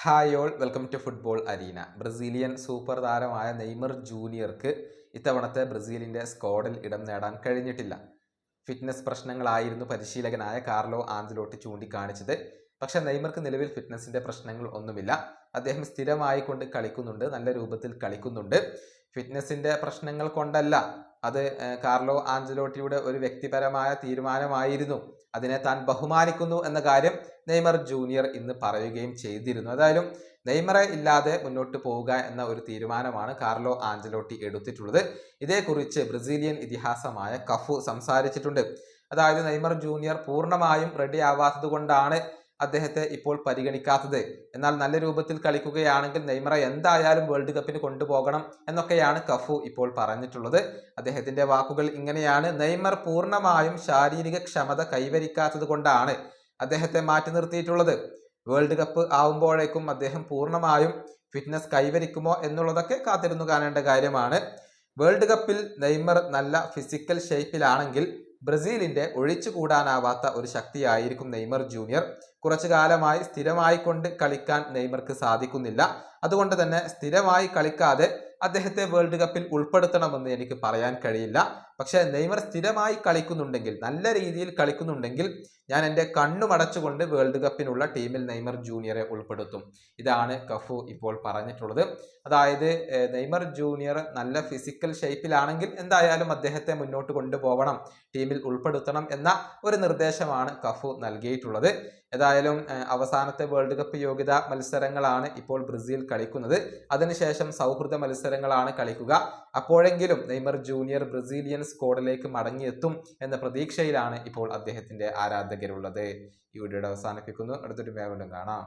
Hi all welcome to football arena. Brazilian super താരമായ Neymar ജൂനിയർക്ക് ഇത്തവണത്തെ ബ്രസീലിൻ്റെ സ്ക്വാഡിൽ ഇടം നേടാൻ കഴിഞ്ഞിട്ടില്ല. ഫിറ്റ്നസ് പ്രശ്നങ്ങളായിരുന്നു പരിശീലകനായ കാർലോ ആഞ്ചലോട്ടി ചൂണ്ടിക്കാണിച്ചത്. പക്ഷേ നെയ്മർക്ക് നിലവിൽ ഫിറ്റ്നസിൻ്റെ പ്രശ്നങ്ങൾ ഒന്നുമില്ല. അദ്ദേഹം സ്ഥിരമായി കൊണ്ട് കളിക്കുന്നുണ്ട്, നല്ല രൂപത്തിൽ കളിക്കുന്നുണ്ട്. ഫിറ്റ്നസിൻ്റെ പ്രശ്നങ്ങൾ കൊണ്ടല്ല, അത് കാർലോ ആഞ്ചലോട്ടിയുടെ ഒരു വ്യക്തിപരമായ തീരുമാനമായിരുന്നു. അതിനെ താൻ ബഹുമാനിക്കുന്നു എന്ന കാര്യം നെയ്മർ ജൂനിയർ ഇന്ന് പറയുകയും ചെയ്തിരുന്നു. ഏതായാലും നെയ്മറെ ഇല്ലാതെ മുന്നോട്ട് പോവുക എന്ന ഒരു തീരുമാനമാണ് കാർലോ ആഞ്ചലോട്ടി എടുത്തിട്ടുള്ളത്. ഇതേക്കുറിച്ച് ബ്രസീലിയൻ ഇതിഹാസമായ കഫു സംസാരിച്ചിട്ടുണ്ട്. അതായത് നെയ്മർ ജൂനിയർ പൂർണ്ണമായും റെഡി ആവാത്തത് കൊണ്ടാണ് അദ്ദേഹത്തെ ഇപ്പോൾ പരിഗണിക്കാത്തത്. എന്നാൽ നല്ല രൂപത്തിൽ കളിക്കുകയാണെങ്കിൽ നെയ്മറെ എന്തായാലും വേൾഡ് കപ്പിന് കൊണ്ടുപോകണം എന്നൊക്കെയാണ് കഫു ഇപ്പോൾ പറഞ്ഞിട്ടുള്ളത്. അദ്ദേഹത്തിന്റെ വാക്കുകൾ ഇങ്ങനെയാണ്: നെയ്മർ പൂർണ്ണമായും ശാരീരിക ക്ഷമത കൈവരിക്കാത്തത് കൊണ്ടാണ് അദ്ദേഹത്തെ മാറ്റി നിർത്തിയിട്ടുള്ളത്. വേൾഡ് കപ്പ് ആവുമ്പോഴേക്കും അദ്ദേഹം പൂർണ്ണമായും ഫിറ്റ്നസ് കൈവരിക്കുമോ എന്നുള്ളതൊക്കെ കാത്തിരുന്നു കാണേണ്ട കാര്യമാണ്. വേൾഡ് കപ്പിൽ നെയ്മർ നല്ല ഫിസിക്കൽ ഷേപ്പിലാണെങ്കിൽ ബ്രസീലിന്റെ ഒഴിച്ചുകൂടാനാവാത്ത ഒരു ശക്തിയായിരിക്കും നെയ്മർ ജൂനിയർ. കുറച്ചു കാലമായി സ്ഥിരമായി കൊണ്ട് കളിക്കാൻ നെയ്മർക്ക് സാധിക്കുന്നില്ല. അതുകൊണ്ട് തന്നെ സ്ഥിരമായി കളിക്കാതെ അദ്ദേഹത്തെ വേൾഡ് കപ്പിൽ ഉൾപ്പെടുത്തണമെന്ന് എനിക്ക് പറയാൻ കഴിയില്ല. പക്ഷേ നെയ്മർ സ്ഥിരമായി കളിക്കുന്നുണ്ടെങ്കിൽ, നല്ല രീതിയിൽ കളിക്കുന്നുണ്ടെങ്കിൽ, ഞാൻ എൻ്റെ കണ്ണുമടച്ചുകൊണ്ട് വേൾഡ് കപ്പിനുള്ള ടീമിൽ നെയ്മർ ജൂനിയറെ ഉൾപ്പെടുത്തും. ഇതാണ് കഫു ഇപ്പോൾ പറഞ്ഞിട്ടുള്ളത്. അതായത് നെയ്മർ ജൂനിയർ നല്ല ഫിസിക്കൽ ഷേപ്പിലാണെങ്കിൽ എന്തായാലും അദ്ദേഹത്തെ മുന്നോട്ട് കൊണ്ടുപോകണം, ടീമിൽ ഉൾപ്പെടുത്തണം എന്ന ഒരു നിർദ്ദേശമാണ് കഫു നൽകിയിട്ടുള്ളത്. ഏതായാലും അവസാനത്തെ വേൾഡ് കപ്പ് യോഗ്യതാ മത്സരങ്ങളാണ് ഇപ്പോൾ ബ്രസീൽ കളിക്കുന്നത്. അതിനുശേഷം സൗഹൃദ മത്സരങ്ങളാണ് കളിക്കുക. അപ്പോഴെങ്കിലും നെയ്മർ ജൂനിയർ ബ്രസീലിയൻ സ്ക്വാഡിലേക്ക് മടങ്ങിയെത്തും എന്ന പ്രതീക്ഷയിലാണ് ഇപ്പോൾ അദ്ദേഹത്തിന്റെ ആരാധകരുള്ളത്. ഈ വീഡിയോയുടെ അവസാനിപ്പിക്കുന്നു. അടുത്തൊരു വീണ്ടും കാണാം.